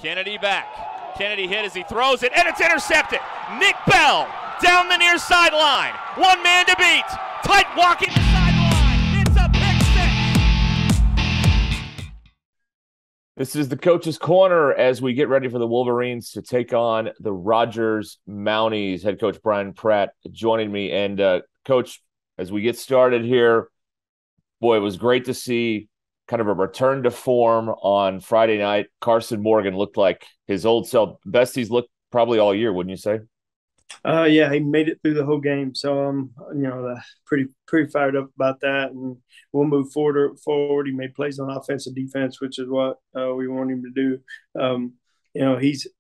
Kennedy back. Kennedy hit as he throws it, and it's intercepted. Nick Bell down the near sideline. One man to beat. Tight walking the sideline. It's a pick six. This is the Coach's Corner as we get ready for the Wolverines to take on the Rogers Mounties. Head coach Bryan Pratt joining me. And, Coach, as we get started here, boy, it was great to see kind of a return to form on Friday night. Carson Morgan looked like his old self, best he's looked probably all year, wouldn't you say? Yeah, he made it through the whole game. So, pretty fired up about that. And we'll move forward. He made plays on offense and defense, which is what we want him to do.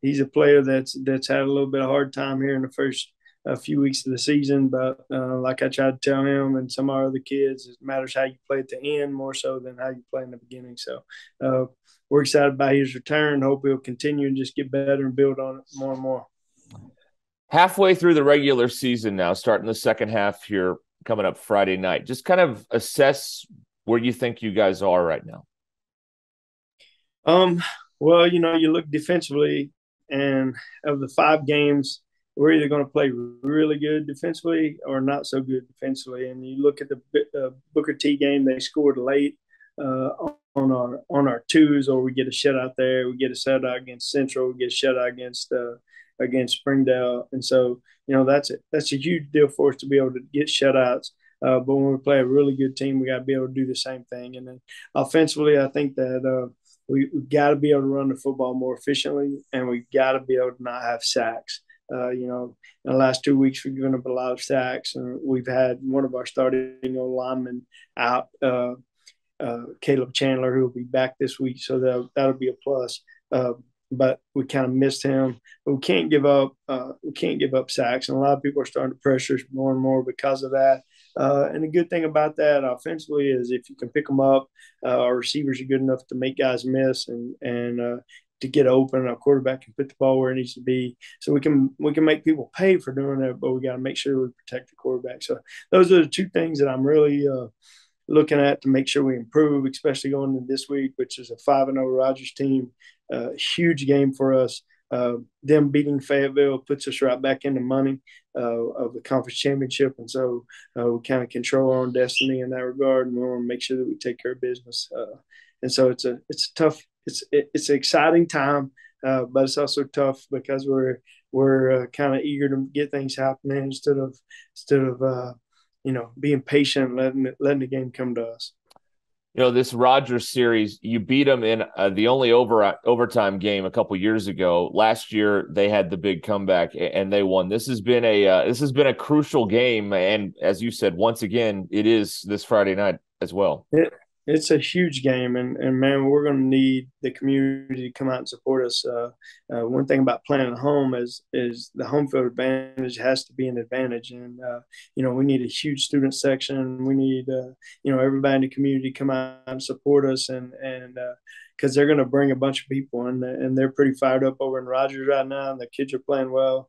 He's a player that's had a little bit of hard time here in the first few weeks of the season. But like I tried to tell him and some of our other kids, it matters how you play at the end more so than how you play in the beginning. So we're excited about his return. Hope he'll continue and just get better and build on it more and more. Halfway through the regular season now, starting the second half here, coming up Friday night. Just kind of assess where you think you guys are right now. Well, you look defensively, and of the 5 games, we're either going to play really good defensively or not so good defensively. And you look at the Booker T game; they scored late on our twos, or we get a shutout there. We get a shutout against Central. We get a shutout against Springdale, and so that's a huge deal for us to be able to get shutouts. But when we play a really good team, we got to be able to do the same thing. And then offensively, I think that we got to be able to run the football more efficiently, and we got to be able to not have sacks. In the last 2 weeks, we've given up a lot of sacks, and we've had one of our starting linemen out, Caleb Chandler, who will be back this week, so that'll be a plus. But we kind of missed him. But we can't give up. We can't give up sacks, and a lot of people are starting to pressure us more and more because of that. And the good thing about that offensively is if you can pick them up, our receivers are good enough to make guys miss and to get open. Our quarterback can put the ball where it needs to be. So we can make people pay for doing that, but we got to make sure we protect the quarterback. So those are the 2 things that I'm really looking at to make sure we improve, especially going into this week, which is a 5-0 Rogers team. Huge game for us. Them beating Fayetteville puts us right back in the money of the conference championship, and so we kind of control our own destiny in that regard, and we want to make sure that we take care of business. And so it's an exciting time, but it's also tough because we're kind of eager to get things happening instead of being patient and letting the game come to us. This Rogers series, you beat them in the only overtime game a couple years ago. Last year, they had the big comeback and they won. This has been a crucial game, and as you said, once again, it is this Friday night as well. It's a huge game, and man, we're going to need the community to come out and support us. One thing about playing at home is the home field advantage has to be an advantage, and we need a huge student section. We need everybody in the community to come out and support us, and because they're going to bring a bunch of people, and they're pretty fired up over in Rogers right now, and the kids are playing well.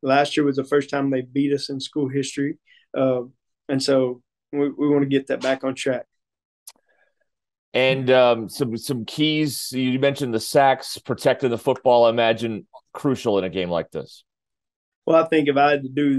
Last year was the first time they beat us in school history, and so we want to get that back on track. And some keys, you mentioned the sacks, protecting the football, I imagine crucial in a game like this. Well, I think if I had to do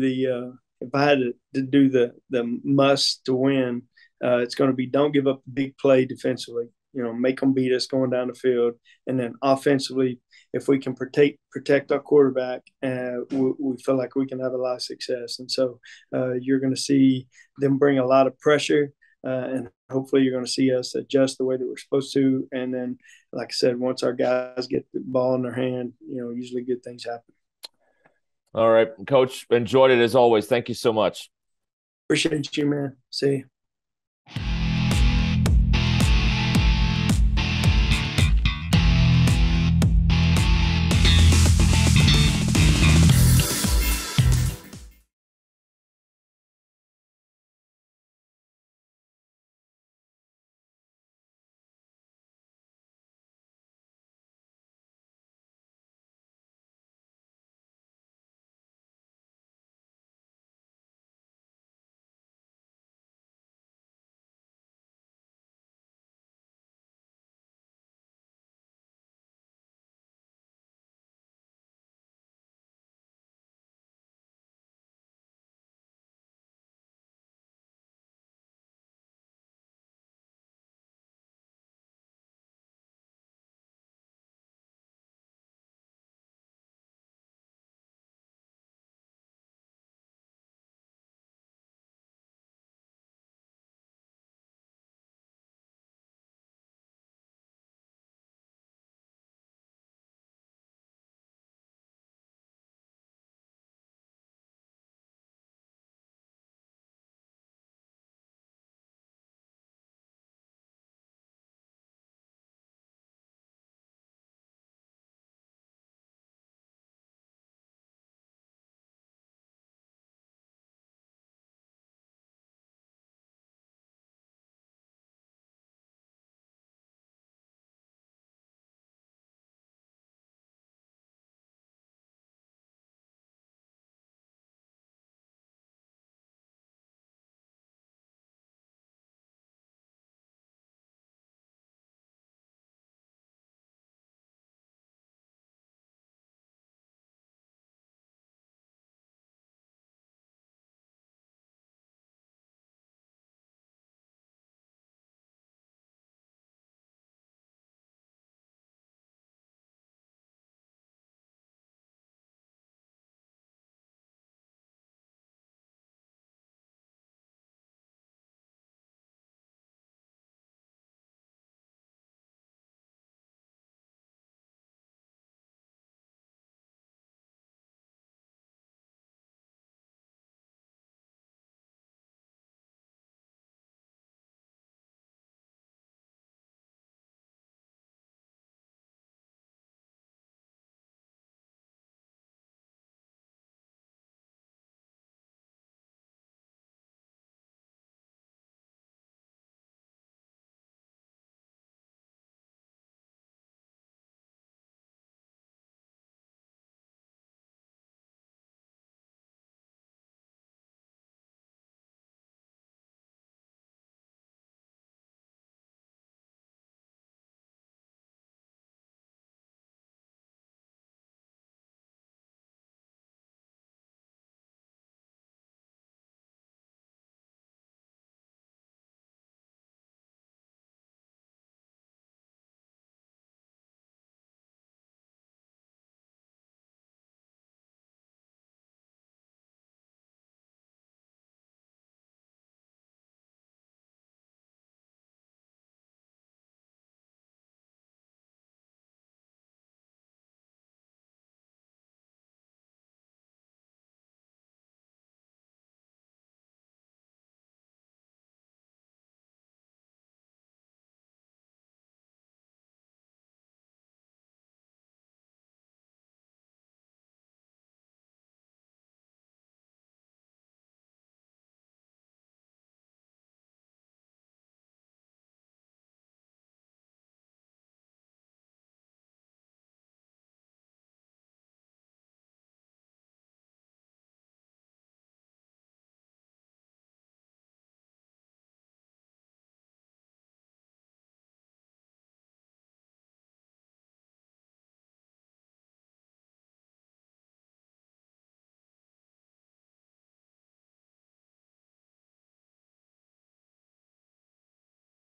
the must to win, it's going to be don't give up the big play defensively. Make them beat us going down the field, and then offensively, if we can protect our quarterback, we feel like we can have a lot of success. And so you're going to see them bring a lot of pressure. And hopefully you're going to see us adjust the way that we're supposed to. And then, like I said, once our guys get the ball in their hand, usually good things happen. All right, Coach, enjoyed it as always. Thank you so much. Appreciate you, man. See you.